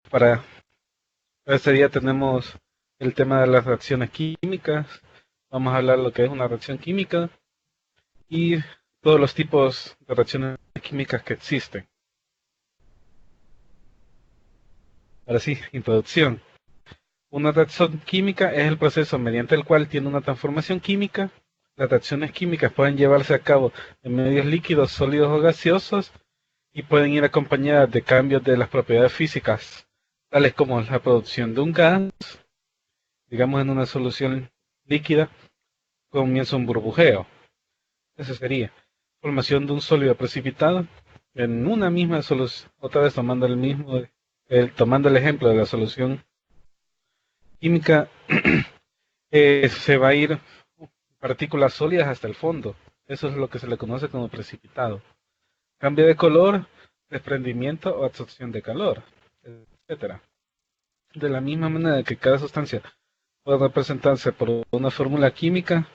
Para este día tenemos el tema de las reacciones químicas. Vamos a hablar de lo que es una reacción química y todos los tipos de reacciones químicas que existen. Ahora sí, introducción. Una reacción química es el proceso mediante el cual tiene una transformación química. Las reacciones químicas pueden llevarse a cabo en medios líquidos, sólidos o gaseosos y pueden ir acompañadas de cambios de las propiedades físicas, tales como la producción de un gas. Digamos, en una solución líquida comienza un burbujeo. Eso sería formación de un sólido precipitado en una misma solución. Otra vez tomando el ejemplo de la solución química, se va a ir partículas sólidas hasta el fondo. Eso es lo que se le conoce como precipitado. Cambio de color, desprendimiento o absorción de calor, etcétera. De la misma manera que cada sustancia puede representarse por una fórmula química,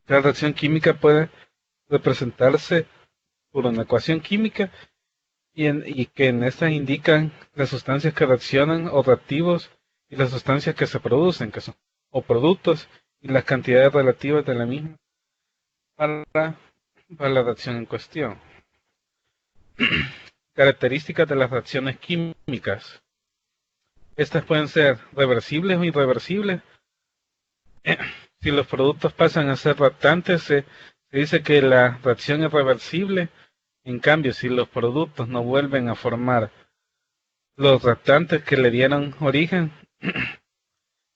cada reacción química puede representarse por una ecuación química y que en esta indican las sustancias que reaccionan o reactivos y las sustancias que se producen, que son o productos y las cantidades relativas de la misma para, para la reacción en cuestión. Características de las reacciones químicas. Estas pueden ser reversibles o irreversibles. Si los productos pasan a ser reactantes, se dice que la reacción es reversible. En cambio, si los productos no vuelven a formar los reactantes que le dieron origen,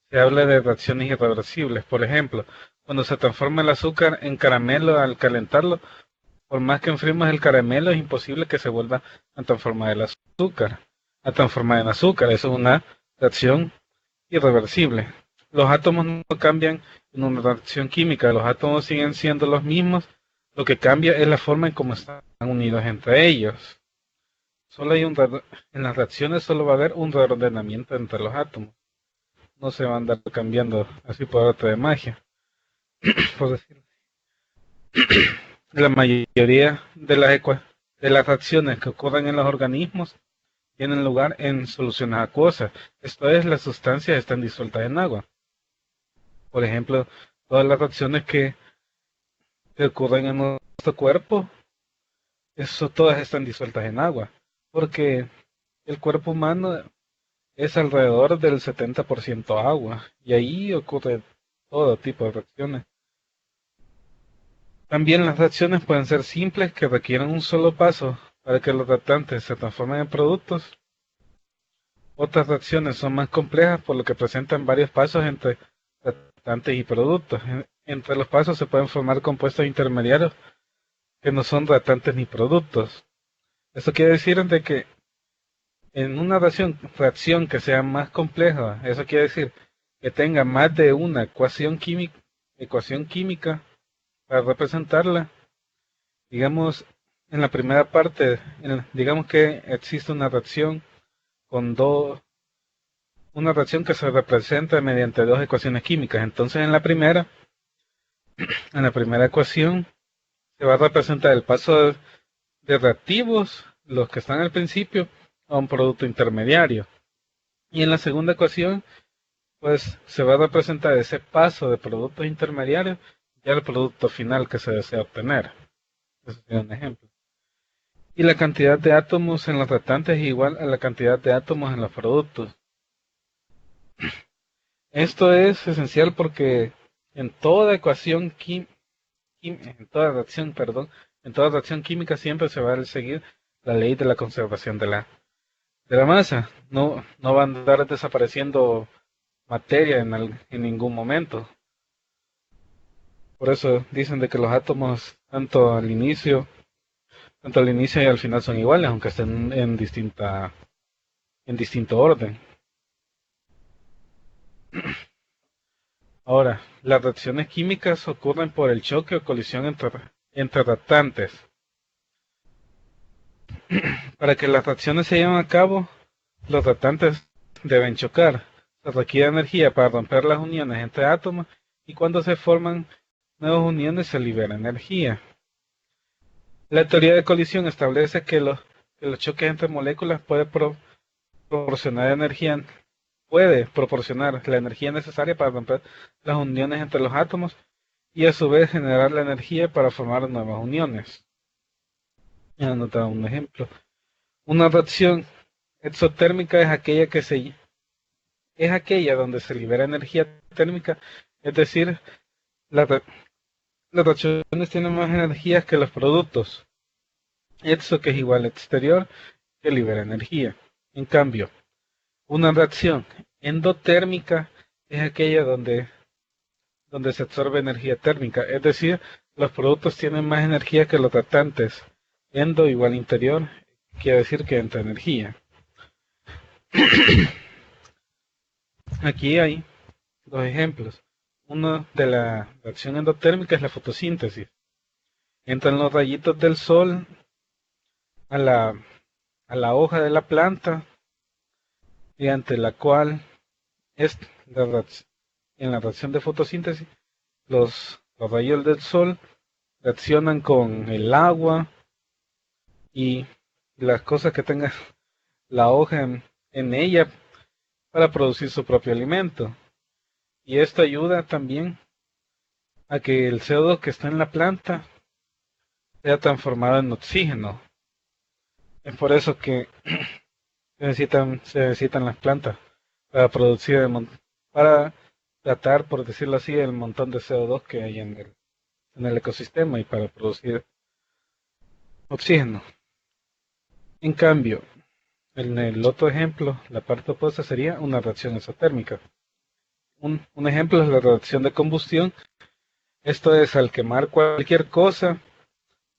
se habla de reacciones irreversibles. Por ejemplo, cuando se transforma el azúcar en caramelo al calentarlo, por más que enfriemos el caramelo, es imposible que se vuelva a transformar el azúcar, a transformar en azúcar. Eso es una reacción irreversible. Los átomos no cambian en una reacción química, los átomos siguen siendo los mismos, lo que cambia es la forma en cómo están unidos entre ellos. En las reacciones solo va a haber un reordenamiento entre los átomos. No se va a andar cambiando así por arte de magia, por decirlo. La mayoría de las reacciones que ocurren en los organismos tienen lugar en soluciones acuosas. Esto es, las sustancias están disueltas en agua. Por ejemplo, todas las reacciones que ocurren en nuestro cuerpo, todas están disueltas en agua, porque el cuerpo humano es alrededor del 70% agua, y ahí ocurre todo tipo de reacciones. También las reacciones pueden ser simples, que requieren un solo paso para que los reactantes se transformen en productos. Otras reacciones son más complejas, por lo que presentan varios pasos entre reactantes y productos. Entre los pasos se pueden formar compuestos intermediarios que no son reactantes ni productos. Esto quiere decir de que en una reacción que sea más compleja, eso quiere decir que tenga más de una ecuación química para representarla. Digamos, en la primera parte, digamos que existe una reacción una reacción que se representa mediante dos ecuaciones químicas. Entonces, en la primera ecuación se va a representar el paso de reactivos, los que están al principio, a un producto intermediario. Y en la segunda ecuación, pues se va a representar ese paso de productos intermediarios ya al producto final que se desea obtener. Ese sería un ejemplo. Y la cantidad de átomos en los reactantes es igual a la cantidad de átomos en los productos. Esto es esencial porque en toda en toda reacción química siempre se va a seguir la ley de la conservación de la masa. No va a andar desapareciendo materia en ningún momento. Por eso dicen de que los átomos, tanto al inicio y al final son iguales, aunque estén en distinto orden. Ahora, las reacciones químicas ocurren por el choque o colisión entre reactantes. Para que las reacciones se lleven a cabo, los reactantes deben chocar. Se requiere energía para romper las uniones entre átomos y cuando se forman nuevas uniones se libera energía. La teoría de colisión establece que los choques entre moléculas proporcionar energía, puede proporcionar la energía necesaria para romper las uniones entre los átomos y a su vez generar la energía para formar nuevas uniones. He anotado un ejemplo. Una reacción exotérmica es aquella donde se libera energía térmica, es decir, las reacciones tienen más energía que los productos. Exo, que es igual a exterior, que libera energía. En cambio, una reacción endotérmica es aquella donde se absorbe energía térmica, es decir, los productos tienen más energía que los reactantes. Endo igual interior, quiere decir que entra energía. Aquí hay dos ejemplos. Uno de la reacción endotérmica es la fotosíntesis. Entran los rayitos del sol a la hoja de la planta, mediante la cual en la reacción de fotosíntesis los rayos del sol reaccionan con el agua y las cosas que tenga la hoja en ella para producir su propio alimento. Y esto ayuda también a que el CO2 que está en la planta sea transformado en oxígeno. Es por eso que se necesitan las plantas para producir para tratar, por decirlo así, el montón de CO2 que hay en el ecosistema y para producir oxígeno. En cambio, en el otro ejemplo, la parte opuesta sería una reacción exotérmica. Un ejemplo es la reacción de combustión. Esto es, al quemar cualquier cosa,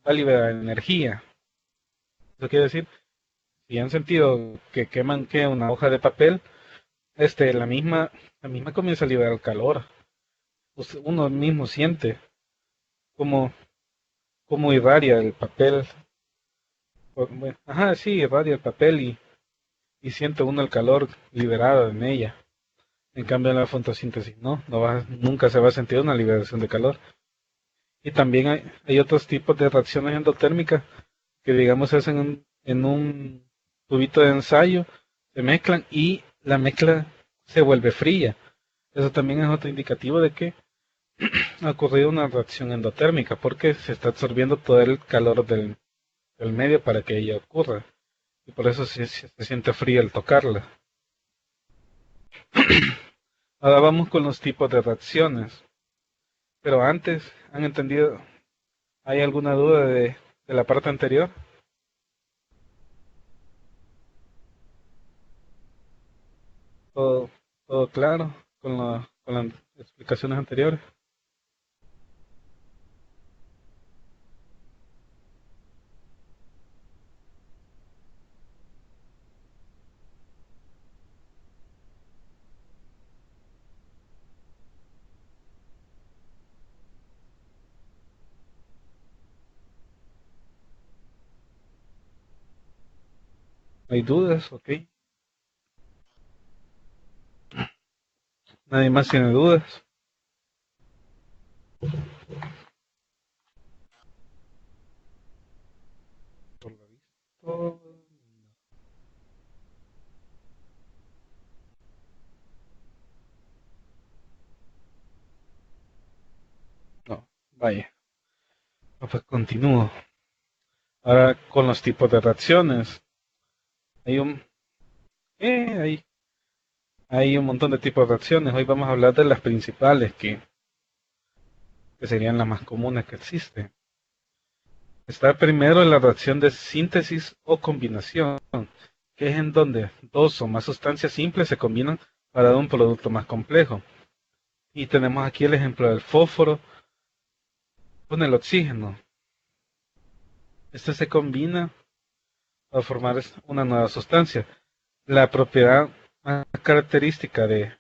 va a liberar energía. Eso quiere decir, si han sentido que queman una hoja de papel, la misma comienza a liberar calor. Uno mismo siente cómo, cómo irradia el papel. Bueno, ajá, sí, irradia el papel y siente uno el calor liberado en ella. En cambio, en la fotosíntesis nunca se va a sentir una liberación de calor. Y también hay otros tipos de reacciones endotérmicas que, digamos, se hacen en un tubito de ensayo, se mezclan y la mezcla se vuelve fría. Eso también es otro indicativo de que ha ocurrido una reacción endotérmica, porque se está absorbiendo todo el calor del medio para que ella ocurra. Y por eso se siente fría al tocarla. Ahora vamos con los tipos de reacciones. Pero antes, ¿han entendido? ¿Hay alguna duda de la parte anterior? ¿Todo, todo claro con las explicaciones anteriores? ¿Hay dudas? Ok. ¿Nadie más tiene dudas? Por lo visto, no. Vaya. Pues continúo. Ahora con los tipos de reacciones. Hay un, eh, hay, hay un montón de tipos de reacciones. Hoy vamos a hablar de las principales que serían las más comunes que existen. Está primero la reacción de síntesis o combinación, que es en donde dos o más sustancias simples se combinan para dar un producto más complejo. Y tenemos aquí el ejemplo del fósforo con el oxígeno. Este se combina para formar una nueva sustancia. La propiedad más característica de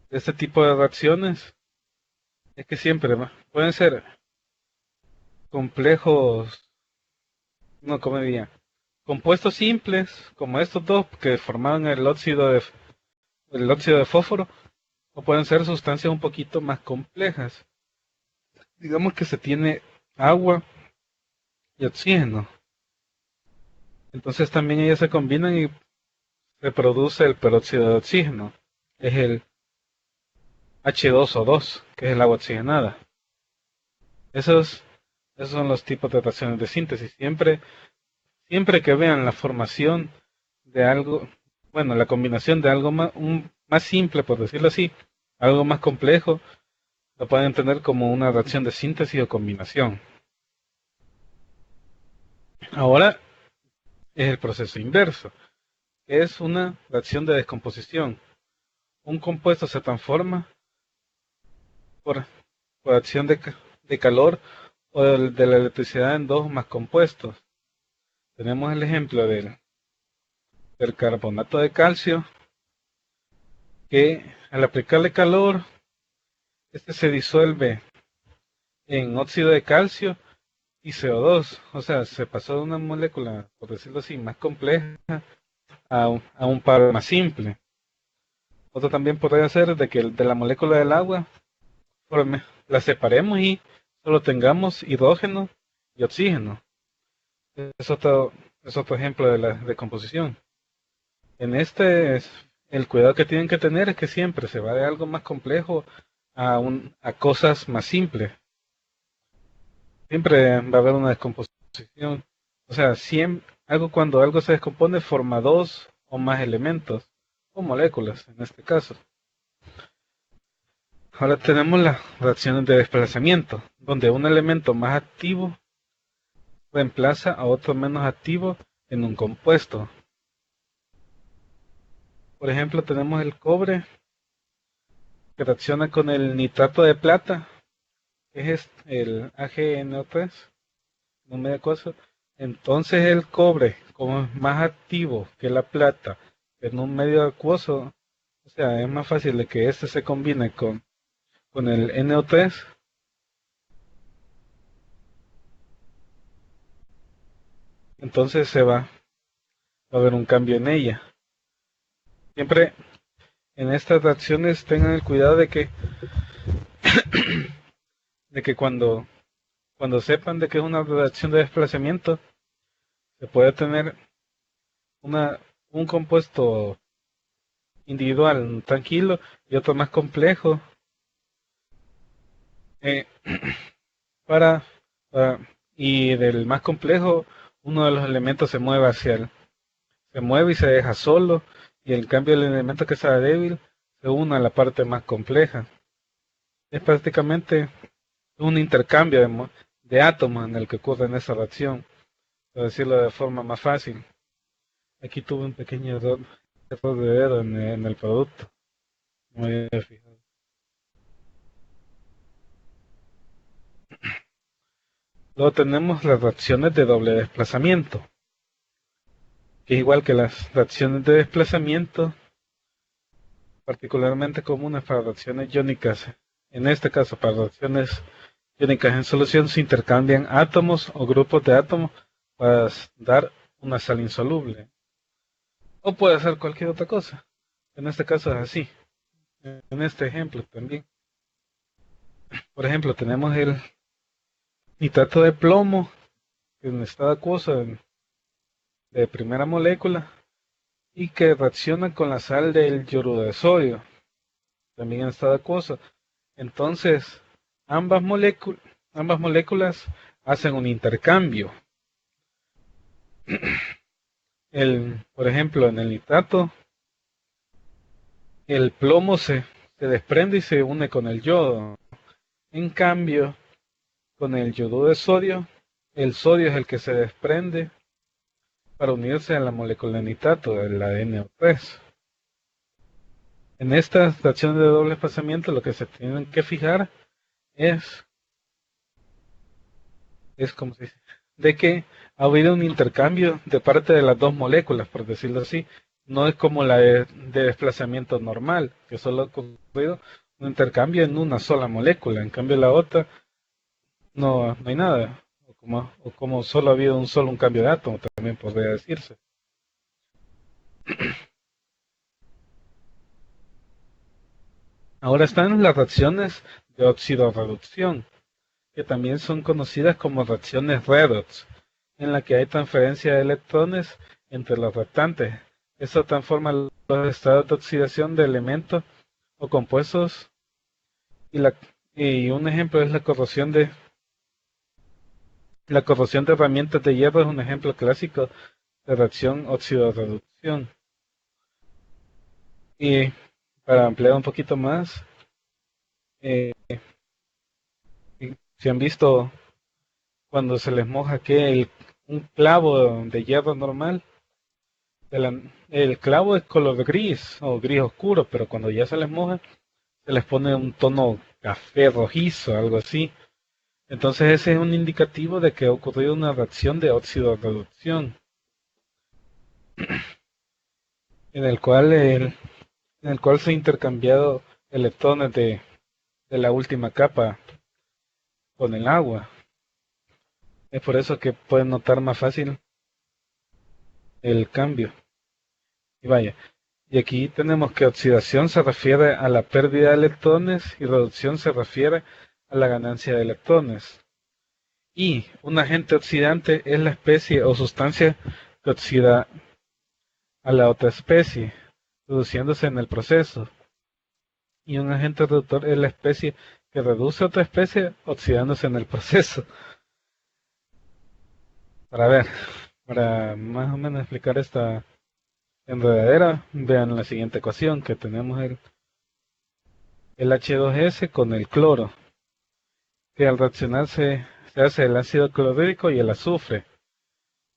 este tipo de reacciones es que siempre pueden ser complejos, no, como diría, compuestos simples, como estos dos que formaban el óxido de fósforo, o pueden ser sustancias un poquito más complejas. Digamos que se tiene agua y oxígeno. Entonces también ellas se combinan y se produce el peróxido de oxígeno. Es el H2O2, que es el agua oxigenada. Esos son los tipos de reacciones de síntesis. Siempre que vean la formación de algo, bueno, la combinación de algo más simple, por decirlo así, algo más complejo, lo pueden entender como una reacción de síntesis o combinación. Ahora es el proceso inverso, que es una reacción de descomposición. Un compuesto se transforma por acción de calor o de la electricidad en dos más compuestos. Tenemos el ejemplo del carbonato de calcio, que al aplicarle calor, este se disuelve en óxido de calcio y CO2. O sea, se pasó de una molécula, por decirlo así, más compleja a un par más simple. Otro también podría ser de que de la molécula del agua la separemos y solo tengamos hidrógeno y oxígeno. Es otro ejemplo de la decomposición. En el cuidado que tienen que tener es que siempre se va de algo más complejo a cosas más simples. Siempre va a haber una descomposición. O sea, cuando algo se descompone forma dos o más elementos, o moléculas en este caso. Ahora tenemos las reacciones de desplazamiento, donde un elemento más activo reemplaza a otro menos activo en un compuesto. Por ejemplo, tenemos el cobre que reacciona con el nitrato de plata, que es el AgNO3, no medio acuoso. Entonces el cobre, como es más activo que la plata en un medio acuoso, o sea, es más fácil de que este se combine con el NO3. Entonces va a haber un cambio en ella. Siempre en estas reacciones tengan el cuidado de que cuando sepan de que es una reacción de desplazamiento, se puede tener un compuesto individual tranquilo y otro más complejo, para y del más complejo uno de los elementos se mueve y se deja solo, y en cambio el elemento que sea débil se une a la parte más compleja. Es prácticamente un intercambio de átomos en el que ocurre en esa reacción, por decirlo de forma más fácil. Aquí tuve un pequeño error de dedo en el producto. No me había fijado. Luego tenemos las reacciones de doble desplazamiento, que igual que las reacciones de desplazamiento, particularmente comunes para reacciones iónicas. En este caso, para reacciones iónicas en solución, se intercambian átomos o grupos de átomos para dar una sal insoluble. O puede ser cualquier otra cosa. En este caso es así. En este ejemplo también. Por ejemplo, tenemos el nitrato de plomo en estado acuoso de primera molécula y que reacciona con la sal del yoduro de sodio, también en estado acuoso. Entonces, ambas moléculas hacen un intercambio. Por ejemplo, en el nitrato, el plomo se desprende y se une con el yodo. En cambio, con el yoduro de sodio, el sodio es el que se desprende para unirse a la molécula de nitrato, la NO3. En estas reacciones de doble desplazamiento, lo que se tienen que fijar es como se dice, de que ha habido un intercambio de parte de las dos moléculas, por decirlo así. No es como la de desplazamiento normal, que solo ha ocurrido un intercambio en una sola molécula. En cambio, la otra no hay nada. O como solo ha habido un cambio de átomo, también podría decirse. Ahora están las reacciones de oxidorreducción, que también son conocidas como reacciones redox, en la que hay transferencia de electrones entre los reactantes. Eso transforma los estados de oxidación de elementos o compuestos y, y un ejemplo es la corrosión de herramientas de hierro es un ejemplo clásico de reacción óxido-reducción. Y para ampliar un poquito más, eh, si han visto cuando se les moja un clavo de hierro normal, el clavo es color gris o gris oscuro, pero cuando ya se les moja, se les pone un tono café rojizo, algo así. Entonces ese es un indicativo de que ha ocurrido una reacción de óxido-reducción, en el cual se han intercambiado electrones de la última capa con el agua. Es por eso que pueden notar más fácil el cambio. Y vaya, y aquí tenemos que oxidación se refiere a la pérdida de electrones y reducción se refiere a la ganancia de electrones. Y un agente oxidante es la especie o sustancia que oxida a la otra especie, reduciéndose en el proceso. Y un agente reductor es la especie que reduce a otra especie oxidándose en el proceso. Para más o menos explicar esta enredadera, vean la siguiente ecuación que tenemos el H2S con el cloro, que al reaccionar se hace el ácido clorhídrico y el azufre,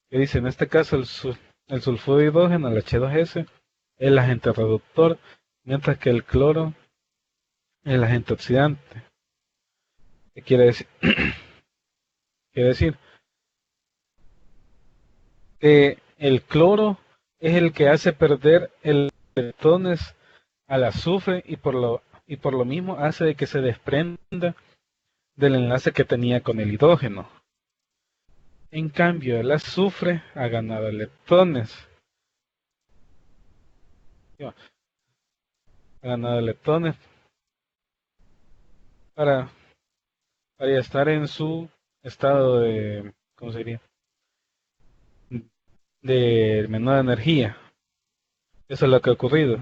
que dice en este caso el sulfuro de hidrógeno, el H2S, es el agente reductor, mientras que el cloro es el agente oxidante. ¿Qué quiere decir? Quiere decir que el cloro es el que hace perder electrones al azufre y por lo mismo hace de que se desprenda del enlace que tenía con el hidrógeno. En cambio, el azufre ha ganado electrones. Ha ganado electrones para estar en su estado de, ¿cómo sería? De menor energía. Eso es lo que ha ocurrido.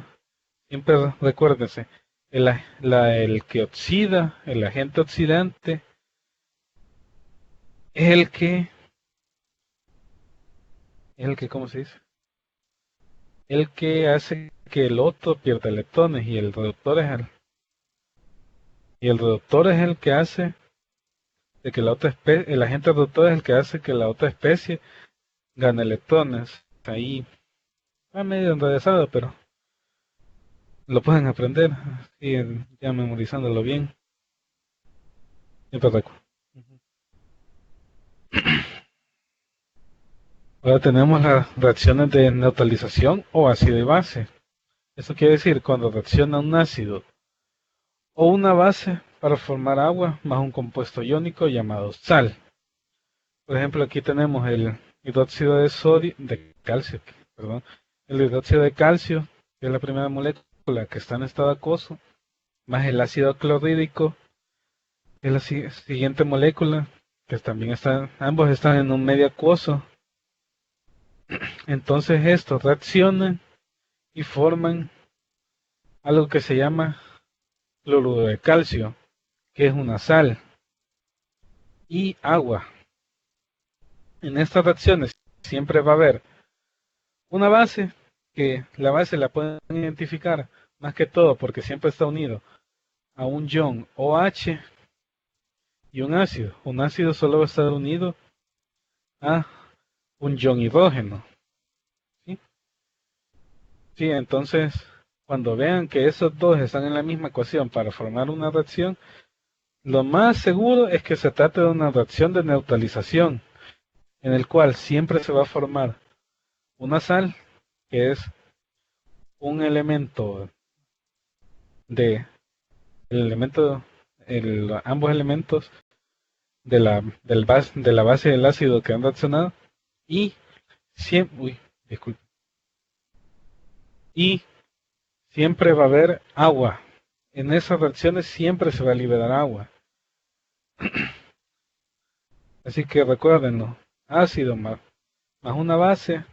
Siempre recuérdense, el que oxida, el agente oxidante, es ¿cómo se dice? El que hace que el otro pierda electrones y el reductor es el que hace de que la otra especie, el agente reductor es el que hace que la otra especie gane electrones. Ahí va medio enrevesado, pero lo pueden aprender, y ya memorizándolo bien. Siempre recuerdo. Ahora tenemos las reacciones de neutralización o ácido y base. Eso quiere decir cuando reacciona un ácido o una base para formar agua más un compuesto iónico llamado sal. Por ejemplo, aquí tenemos el hidróxido de calcio, perdón, el hidróxido de calcio, que es la primera molécula que está en estado acuoso, más el ácido clorhídrico, que es la siguiente molécula, que también ambos están en un medio acuoso. Entonces estos reaccionan y forman algo que se llama cloruro de calcio, que es una sal, y agua. En estas reacciones siempre va a haber una base, que la base la pueden identificar más que todo porque siempre está unido a un ion OH y un ácido. Un ácido solo va a estar unido a un ion hidrógeno. ¿Sí? Sí, entonces cuando vean que esos dos están en la misma ecuación para formar una reacción, lo más seguro es que se trate de una reacción de neutralización, en el cual siempre se va a formar una sal, que es un elemento de ambos elementos de la base del ácido que han reaccionado y disculpe, y siempre va a haber agua. En esas reacciones siempre se va a liberar agua. Así que recuérdenlo, ácido más una base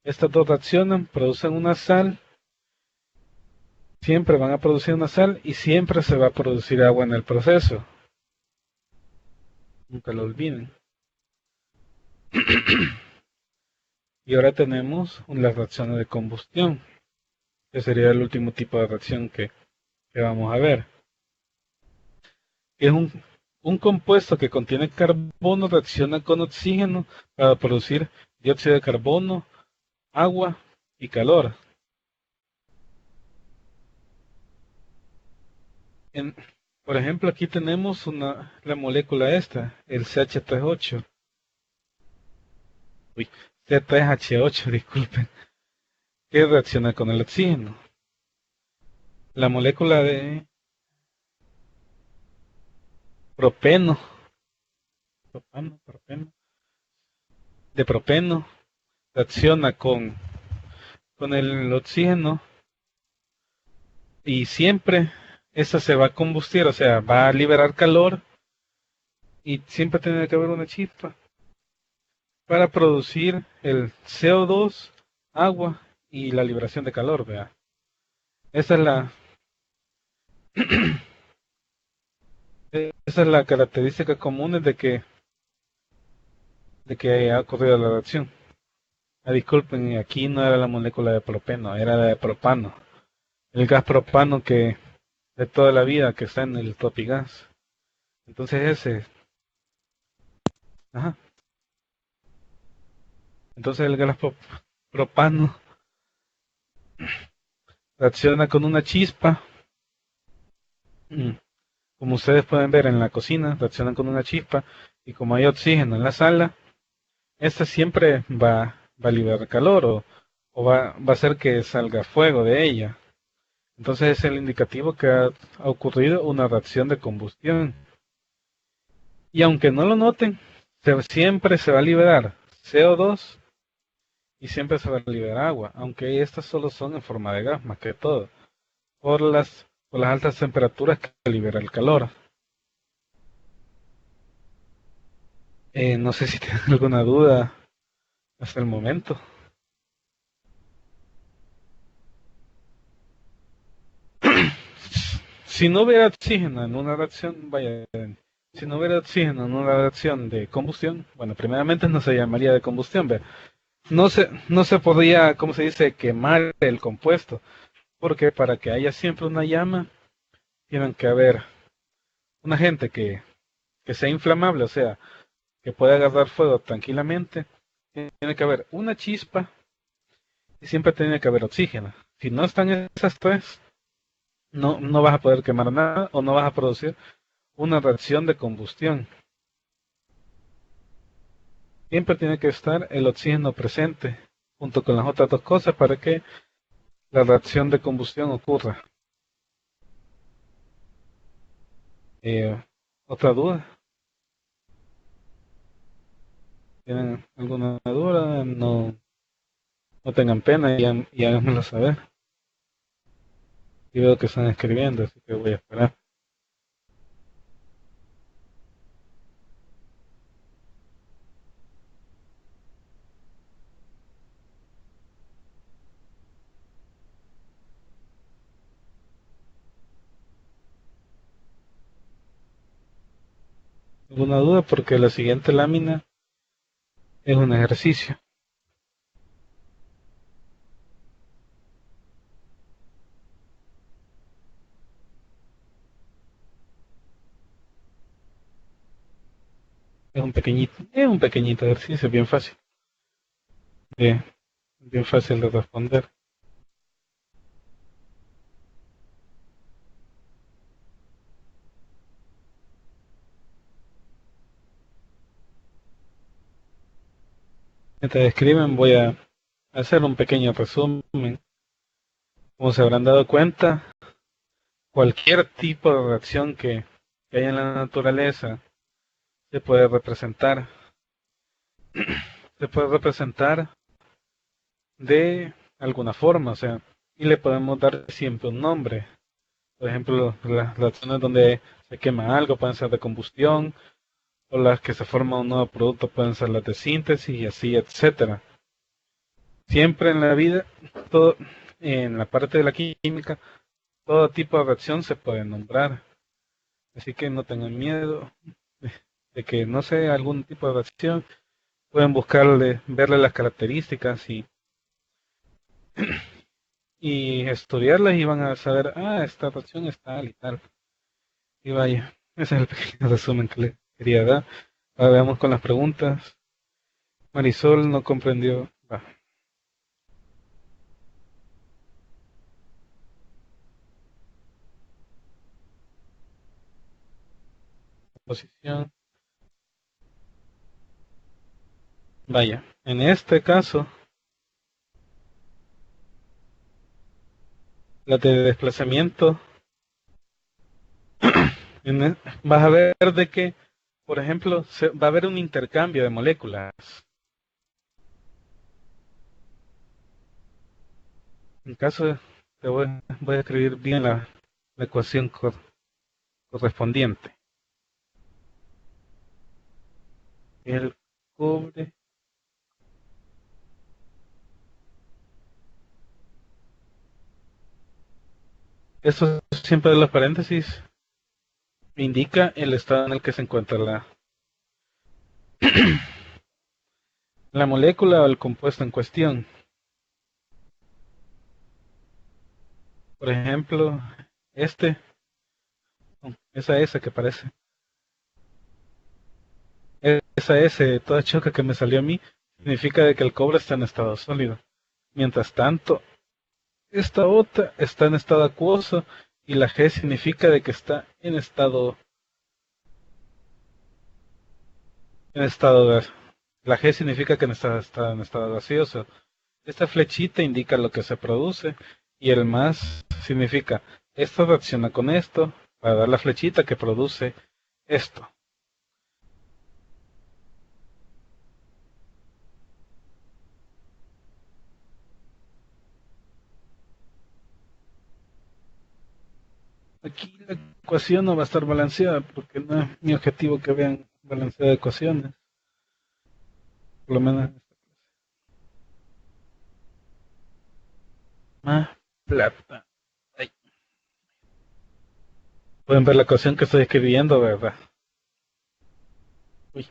Estas dos reaccionan, producen una sal, siempre van a producir una sal y siempre se va a producir agua en el proceso. Nunca lo olviden. Y ahora tenemos las reacciones de combustión, que sería el último tipo de reacción que vamos a ver. Es un compuesto que contiene carbono, reacciona con oxígeno para producir dióxido de carbono, agua y calor. En, por ejemplo, aquí tenemos la molécula esta, el CH38. Uy, C3H8, disculpen, que reacciona con el oxígeno. La molécula de propeno, de propeno, reacciona con el oxígeno y siempre esa se va a combustir, o sea, va a liberar calor y siempre tiene que haber una chispa para producir el CO2, agua y la liberación de calor, vea. Esa es esa es la característica común de que ha ocurrido la reacción. Ah, disculpen, aquí no era la molécula de propeno, era la de propano. El gas propano que de toda la vida que está en el topigas. Entonces ese, ajá. Entonces el gas propano reacciona con una chispa. mm, Como ustedes pueden ver en la cocina, reaccionan con una chispa y como hay oxígeno en la sala, esta siempre va a liberar calor o va a hacer que salga fuego de ella. Entonces es el indicativo que ha ocurrido una reacción de combustión. Y aunque no lo noten, siempre se va a liberar CO2 y siempre se va a liberar agua, aunque estas solo son en forma de gas más que todo, por las altas temperaturas que libera el calor. No sé si tienen alguna duda hasta el momento. Si no hubiera oxígeno en una reacción, vaya, si no hubiera oxígeno en una reacción de combustión, bueno, primeramente no se llamaría de combustión, ¿ve? No se podría, ¿cómo se dice?, quemar el compuesto, porque para que haya siempre una llama, tienen que haber un agente que sea inflamable, o sea, que pueda agarrar fuego tranquilamente, tiene que haber una chispa y siempre tiene que haber oxígeno. Si no están esas tres, no vas a poder quemar nada o no vas a producir una reacción de combustión. Siempre tiene que estar el oxígeno presente junto con las otras dos cosas para que la reacción de combustión ocurra. Eh, ¿Otra duda? ¿Tienen alguna duda? No tengan pena y háganmelo saber. Y veo que están escribiendo, así que voy a esperar. ¿Alguna duda? Porque la siguiente lámina es un ejercicio. Es un pequeñito ejercicio, bien fácil. Bien, bien fácil de responder. Mientras escriben voy a hacer un pequeño resumen. Como se habrán dado cuenta, cualquier tipo de reacción que haya en la naturaleza se puede representar. Se puede representar de alguna forma, o sea, y le podemos dar siempre un nombre. Por ejemplo, las reacciones donde se quema algo pueden ser de combustión, o las que se forma un nuevo producto pueden ser las de síntesis y así, etcétera. siempre en la vida, todo, en la parte de la química, todo tipo de reacción se puede nombrar. Así que no tengan miedo de que no sé algún tipo de reacción. Pueden buscarle, verle las características y estudiarlas y van a saber, esta reacción es tal y tal. Y vaya, ese es el pequeño resumen que le quería dar. Ahora veamos con las preguntas. Marisol no comprendió. Posición. Vaya, en este caso, la de desplazamiento, vas a ver de que, por ejemplo, va a haber un intercambio de moléculas. En caso, voy a escribir bien la ecuación correspondiente. El cobre. Eso siempre de los paréntesis indica el estado en el que se encuentra la molécula o el compuesto en cuestión. Por ejemplo, este, esa S que parece, esa S toda choca que me salió a mí, significa de que el cobre está en estado sólido. Mientras tanto, esta otra está en estado acuoso y la G significa de que está en estado la G significa que está en estado gaseoso. Esta flechita indica lo que se produce y el más significa esto reacciona con esto para dar la flechita que produce esto. Aquí la ecuación no va a estar balanceada porque no es mi objetivo que vean balanceada de ecuaciones. Por lo menos más plata. Ay. Pueden ver la ecuación que estoy escribiendo, ¿verdad? Uy,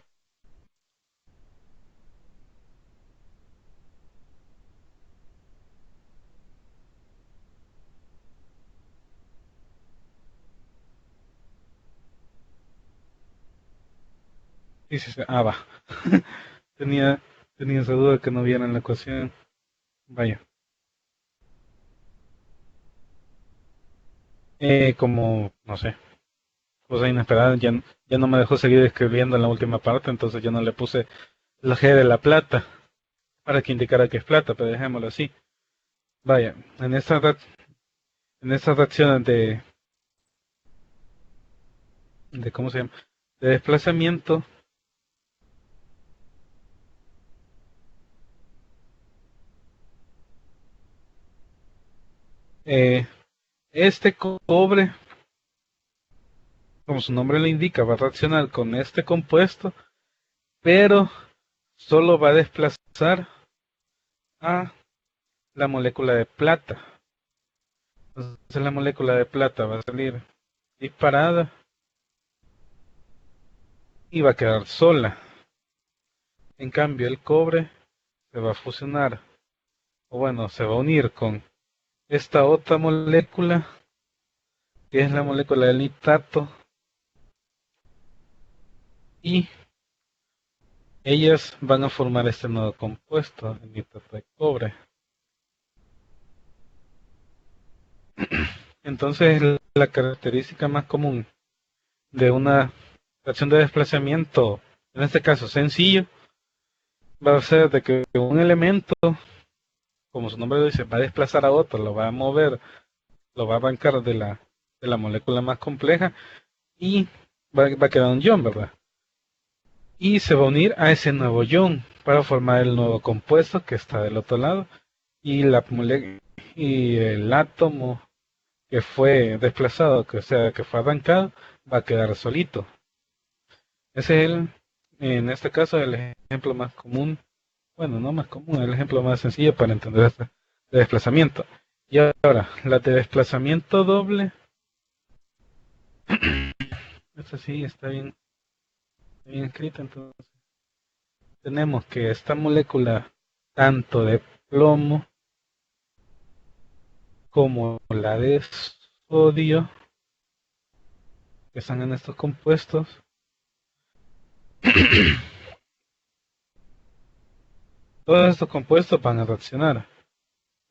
sí, sí, sí. Va. tenía, tenía esa duda que no vieran la ecuación. Vaya. Como, no sé, cosa inesperada, ya no me dejó seguir escribiendo en la última parte, entonces yo no le puse la G de la plata para que indicara que es plata, pero dejémoslo así. Vaya, en estas reacciones ¿cómo se llama? De desplazamiento, eh, este cobre, como su nombre le indica, va a reaccionar con este compuesto, pero solo va a desplazar a la molécula de plata. Entonces la molécula de plata va a salir disparada y va a quedar sola. En cambio, el cobre se va a fusionar, o bueno, se va a unir con esta otra molécula, que es la molécula del nitrato, y ellas van a formar este nuevo compuesto, el nitrato de cobre. Entonces, la característica más común de una reacción de desplazamiento, en este caso sencillo, va a ser de que un elemento, como su nombre lo dice, va a desplazar a otro, lo va a mover, lo va a arrancar de la molécula más compleja y va a quedar un ion, ¿verdad? Y se va a unir a ese nuevo ion para formar el nuevo compuesto que está del otro lado y y el átomo que fue desplazado, que o sea, que fue arrancado, va a quedar solito. Ese es en este caso, el ejemplo más común bueno, no más común, el ejemplo más sencillo para entender esto de desplazamiento. Y ahora, la de desplazamiento doble, esta sí está bien escrita, entonces tenemos que esta molécula, tanto de plomo como la de sodio, que están en estos compuestos, todos estos compuestos van a reaccionar.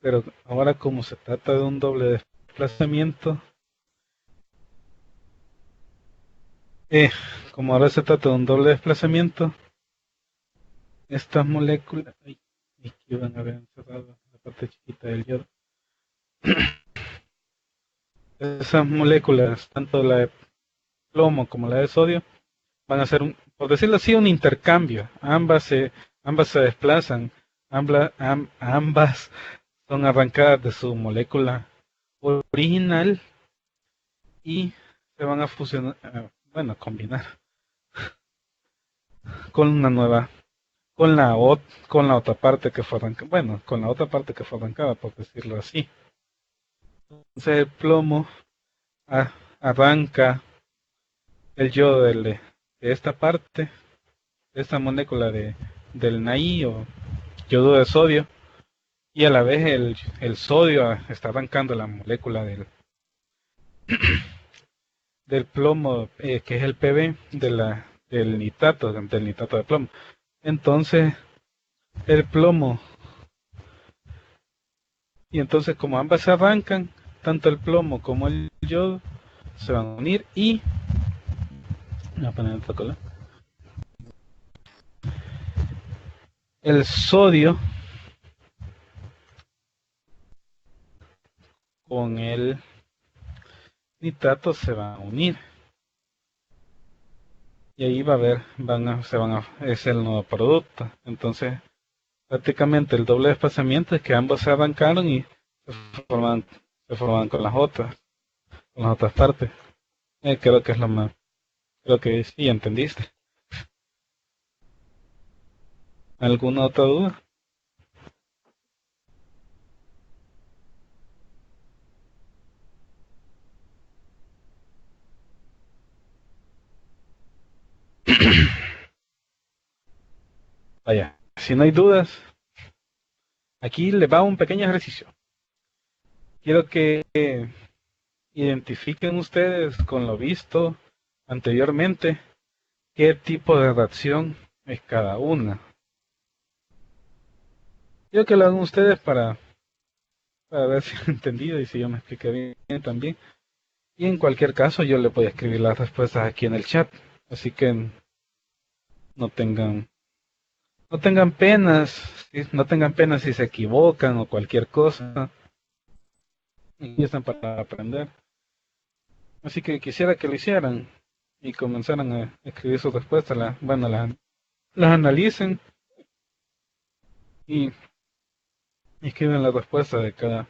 Pero ahora como se trata de un doble desplazamiento, eh, como ahora se trata de un doble desplazamiento, estas moléculas, ay, aquí van a ver encerrado la parte chiquita del yodo. Esas moléculas, tanto la de plomo como la de sodio, van a hacer, por decirlo así, un intercambio. Ambas se desplazan, ambas son arrancadas de su molécula original y se van a fusionar, bueno, combinar con una nueva, con la otra parte que fue arrancada, bueno, con la otra parte que fue arrancada, por decirlo así. Entonces el plomo arranca el yodo de esta parte, de esta molécula del NAI o yodo de sodio, y a la vez el sodio está arrancando la molécula del plomo, que es el Pb del nitrato de plomo. Entonces, el plomo, y entonces como ambas se arrancan, tanto el plomo como el yodo se van a unir y voy a poner otro color. El sodio con el nitrato se van a unir y ahí va a haber, es el nuevo producto. Entonces, prácticamente el doble desplazamiento es que ambos se arrancaron y forman, se forman con las otras partes. Creo que es lo más, creo que sí, entendiste. ¿Alguna otra duda? Vaya, si no hay dudas, aquí le va un pequeño ejercicio. Quiero que identifiquen ustedes con lo visto anteriormente qué tipo de reacción es cada una. Quiero que lo hagan ustedes para ver si han entendido y si yo me expliqué bien también. Y en cualquier caso yo le voy a escribir las respuestas aquí en el chat. Así que no tengan, no tengan penas, ¿sí? No tengan penas si se equivocan o cualquier cosa. Y están para aprender. Así que quisiera que lo hicieran y comenzaran a escribir sus respuestas. Bueno, las analicen y escriben la respuesta de cada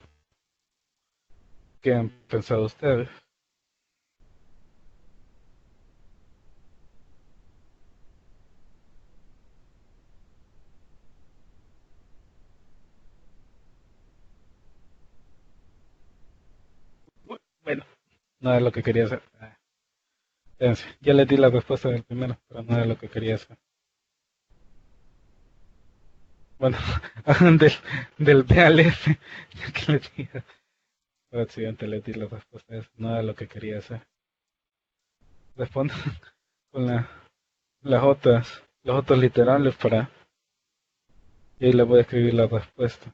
que han pensado ustedes. Bueno, no era lo que quería hacer. Espérense, ya les di la respuesta del primero, pero no era lo que quería hacer. Bueno, del B al F, ya que les dije, por accidente les di la respuesta, no era lo que quería hacer. Respondo con los otros literales y ahí les voy a escribir la respuesta.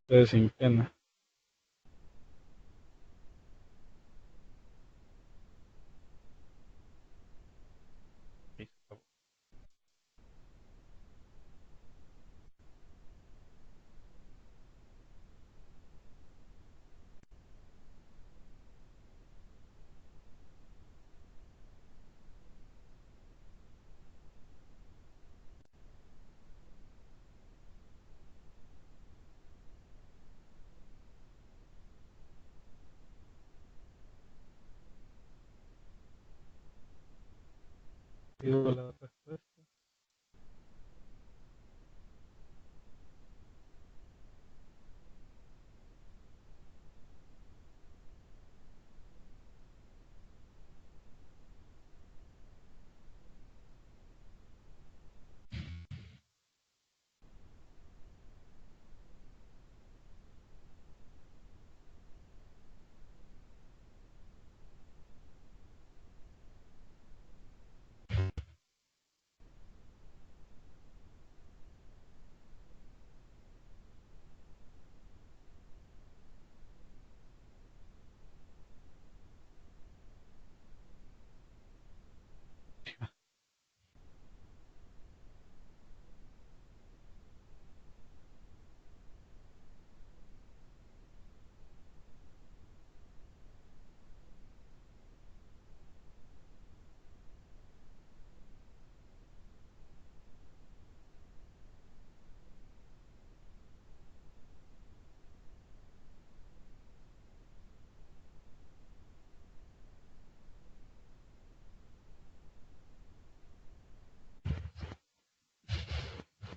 Ustedes sin pena. Digo la respuesta.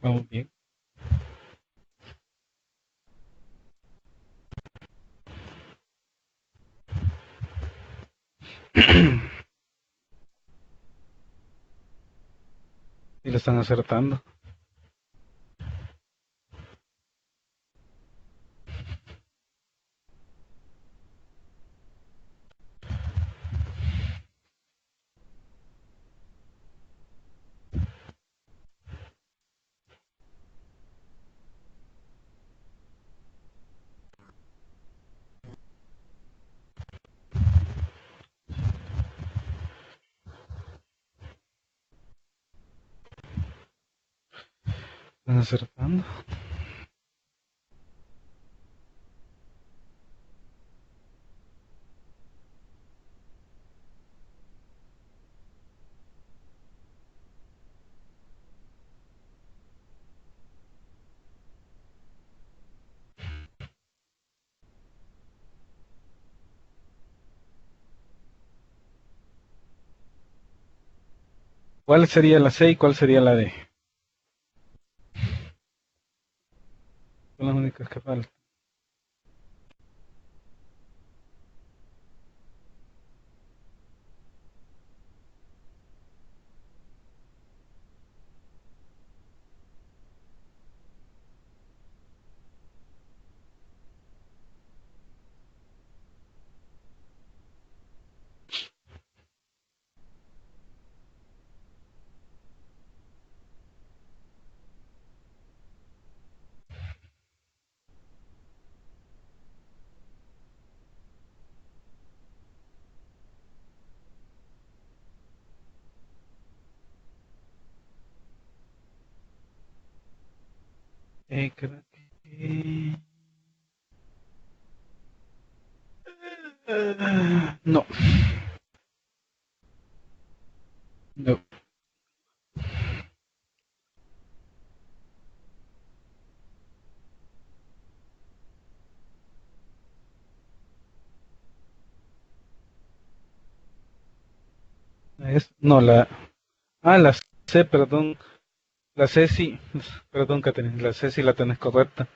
Vamos bien. Y lo están acertando. Están acertando. ¿Cuál sería la C y cuál sería la D? Son las únicas que faltan. Creo que... no, no. No, la C, perdón. La C sí. Perdón, Catherine. La C sí la tenés correcta.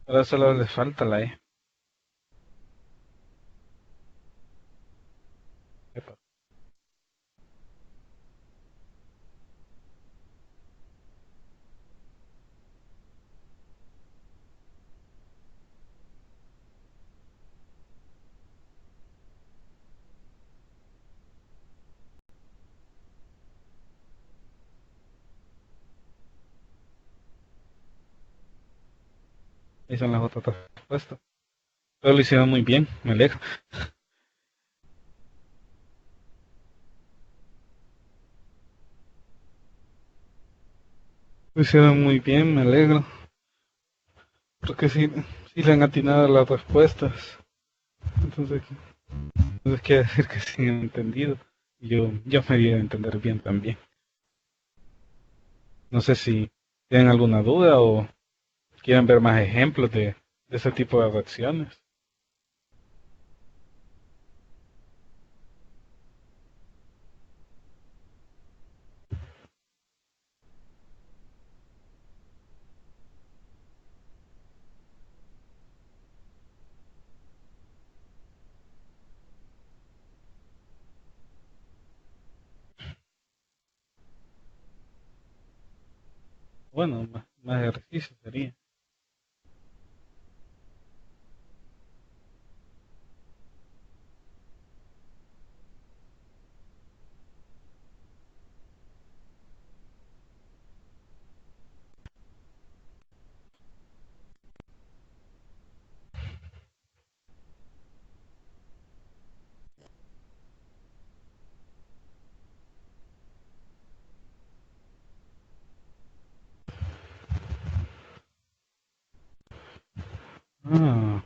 Ahora solo les falta la E. Epa. Ahí son las otras respuestas. Pero lo hicieron muy bien, me alegro. Lo hicieron muy bien, me alegro. Porque sí le han atinado las respuestas. Entonces, quiere decir que sí han entendido. Yo me di a entender bien también. No sé si tienen alguna duda o quieren ver más ejemplos de ese tipo de reacciones. Bueno, más ejercicio sería. Ah,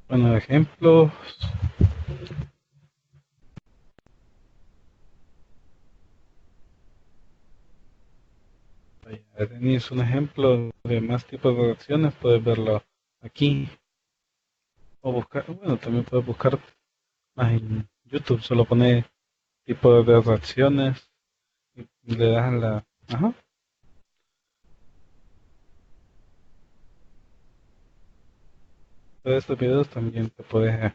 bueno, ejemplos. Tenéis un ejemplo de más tipos de reacciones, puedes verlo aquí o buscar, bueno, también puedes buscar más en YouTube, solo pone tipo de reacciones y le das a la... Ajá, todos estos videos también te puedes...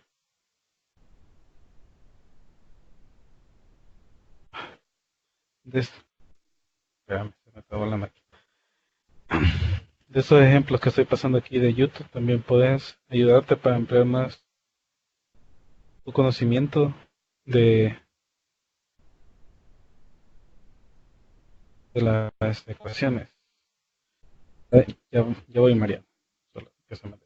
de, espérame, se me acabó la máquina. De esos ejemplos que estoy pasando aquí de YouTube, también puedes ayudarte para ampliar más tu conocimiento de, de las ecuaciones. Ya voy, Mariano. Solo que se me...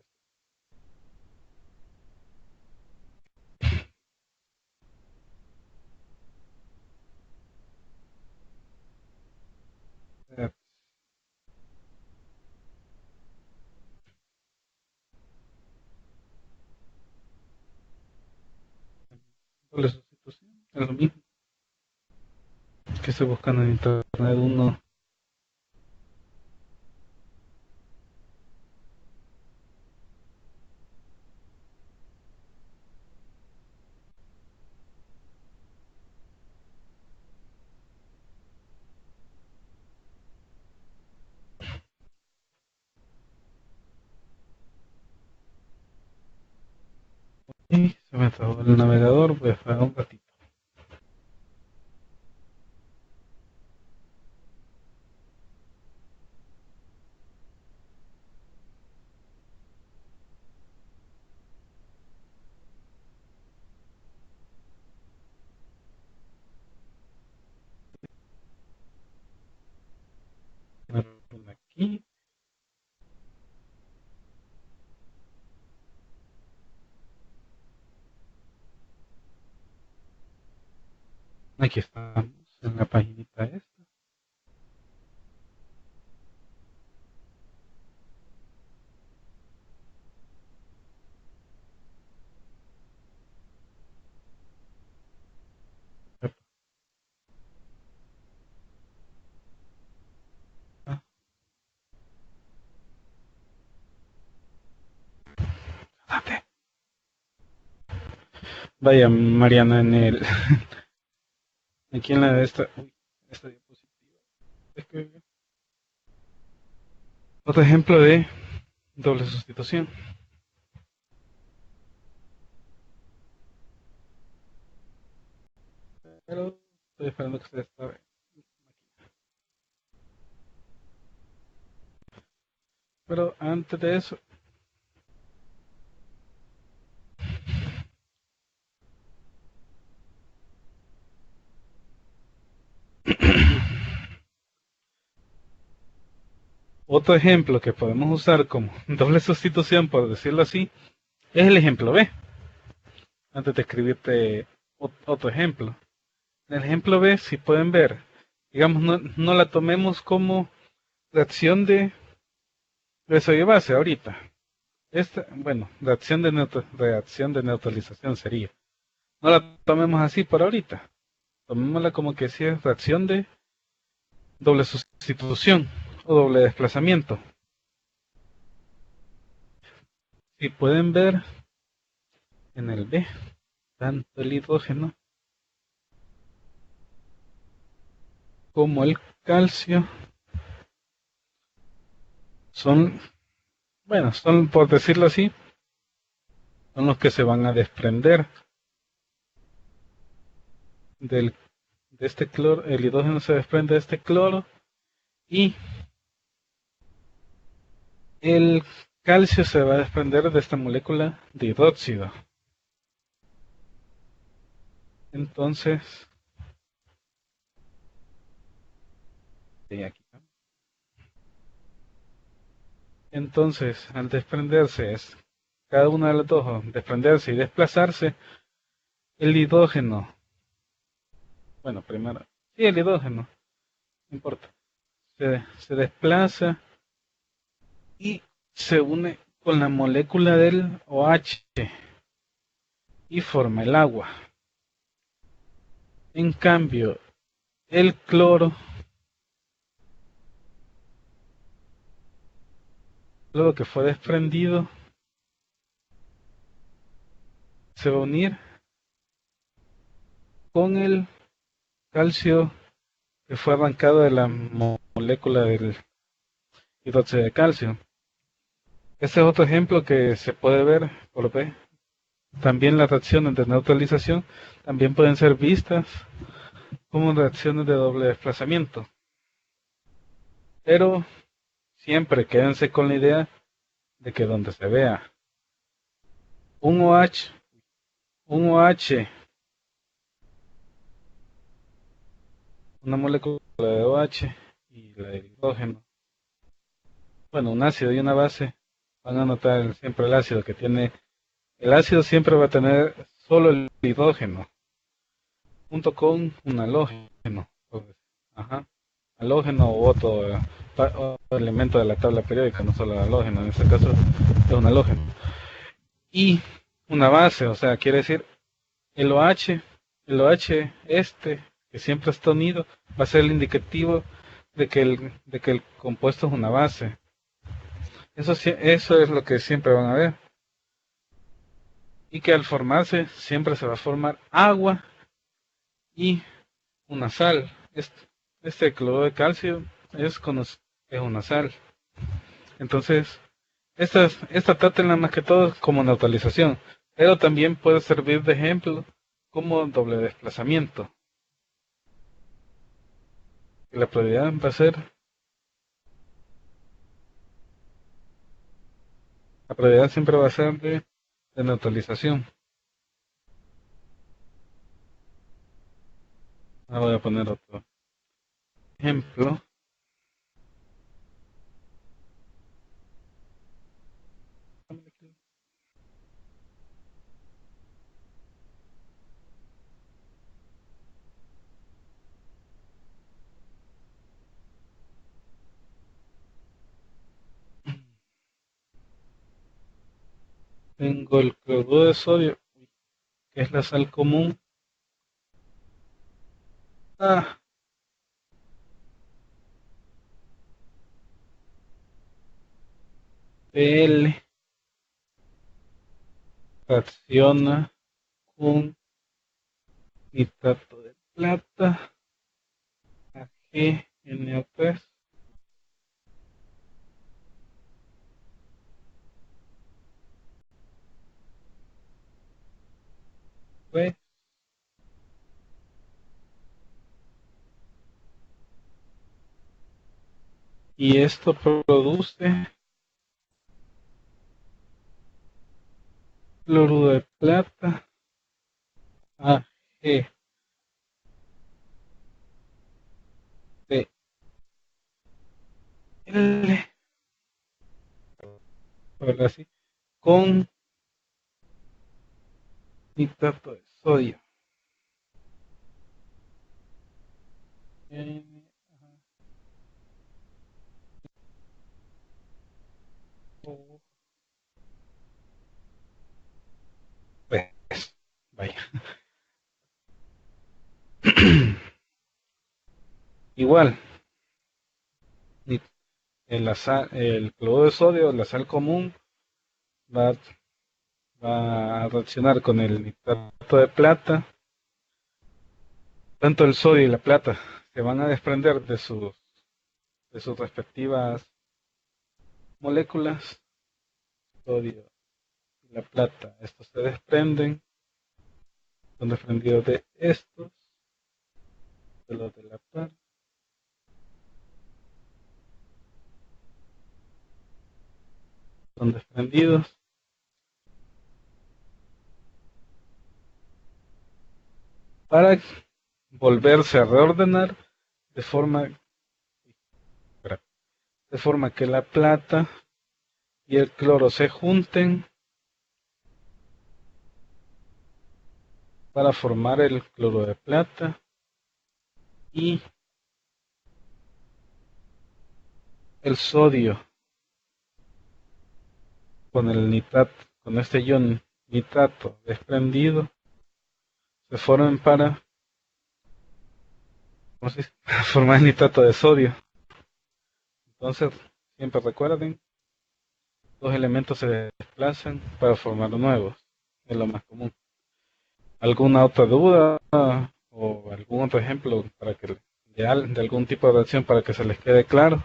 Doble sustitución, es lo mismo que estoy buscando en internet. Uno, y se me trabó el navegador, voy a esperar un ratito. Aquí, aquí estamos en la paginita esta. Ah, date. Vaya, Mariana, en el, aquí en la de esta, uy, esta diapositiva. Es que, otro ejemplo de doble sustitución. Pero estoy esperando que ustedes saben. Pero antes de eso, otro ejemplo que podemos usar como doble sustitución, por decirlo así, es el ejemplo B. Antes de escribirte otro ejemplo. En el ejemplo B, si pueden ver, digamos, no la tomemos como reacción de sodio base ahorita. Esta, bueno, reacción de neutralización sería. No la tomemos así por ahorita. Tomémosla como que si es reacción de doble sustitución o doble desplazamiento. Si pueden ver en el B, tanto el hidrógeno como el calcio son bueno, son, por decirlo así, son los que se van a desprender del, de este cloro. El hidrógeno se desprende de este cloro y el calcio se va a desprender de esta molécula de hidróxido. Entonces, aquí. Entonces, al desprenderse, es cada una de las dos, desprenderse y desplazarse, el hidrógeno, bueno, primero, sí, el hidrógeno, no importa, se desplaza y se une con la molécula del OH y forma el agua. En cambio, el cloro que fue desprendido se va a unir con el calcio que fue arrancado de la molécula del hidróxido de calcio. Este es otro ejemplo que se puede ver por B. También las reacciones de neutralización también pueden ser vistas como reacciones de doble desplazamiento. Pero siempre quédense con la idea de que donde se vea un OH, un OH, una molécula de OH y la de hidrógeno, bueno, un ácido y una base, van a notar siempre el ácido que tiene, el ácido siempre va a tener solo el hidrógeno, junto con un halógeno. Ajá. Halógeno u otro elemento de la tabla periódica, no solo halógeno, en este caso es un halógeno. Y una base, o sea, quiere decir el OH este, que siempre está unido, va a ser el indicativo de que el compuesto es una base. Eso es lo que siempre van a ver. Y que al formarse siempre se va a formar agua y una sal. Este cloruro de calcio es una sal. Entonces, esta trátela más que todo como neutralización, pero también puede servir de ejemplo como doble desplazamiento. La probabilidad va a ser, la probabilidad siempre va a ser de neutralización. Ahora voy a poner otro ejemplo. Tengo el cloruro de sodio, que es la sal común. Ah, Pl reacciona con nitrato de plata, AgNO3. Pues, y esto produce cloruro de plata, AgCl, ahora sí, con nitrato de sodio. Pues, vaya. Igual, el cloruro de sodio, la sal común, va, va a reaccionar con el nitrato de plata. Tanto el sodio y la plata se van a desprender de sus respectivas moléculas sodio y la plata. Estos se desprenden, son desprendidos de estos, de los de la par, son desprendidos para volverse a reordenar de forma, de forma que la plata y el cloro se junten para formar el cloro de plata y el sodio con el nitrato, con este ion nitrato desprendido, se forman para, ¿cómo se dice? Formar el nitrato de sodio. Entonces, siempre recuerden, dos elementos se desplazan para formar nuevos, es lo más común. ¿Alguna otra duda o algún otro ejemplo para que de algún tipo de reacción para que se les quede claro?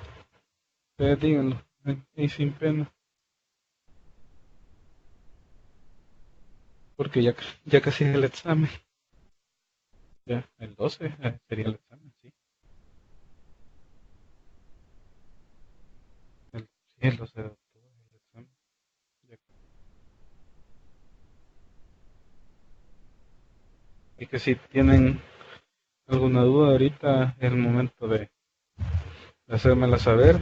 Ustedes díganlo, y sin pena, porque ya casi es el examen. Ya, el 12 sería el examen, sí. Sí, el 12 de octubre es el examen. Ya. Y que si tienen alguna duda ahorita es el momento de hacérmela saber.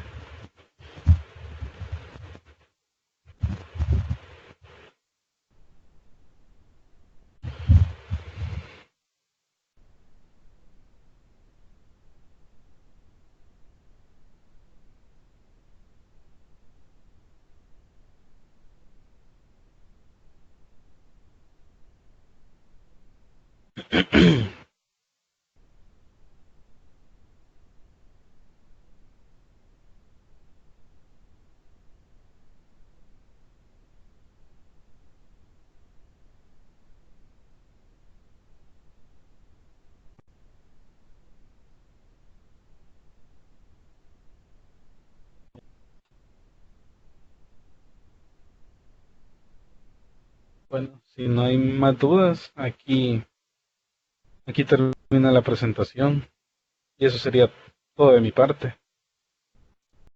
Bueno, si no hay más dudas, aquí termina la presentación y eso sería todo de mi parte.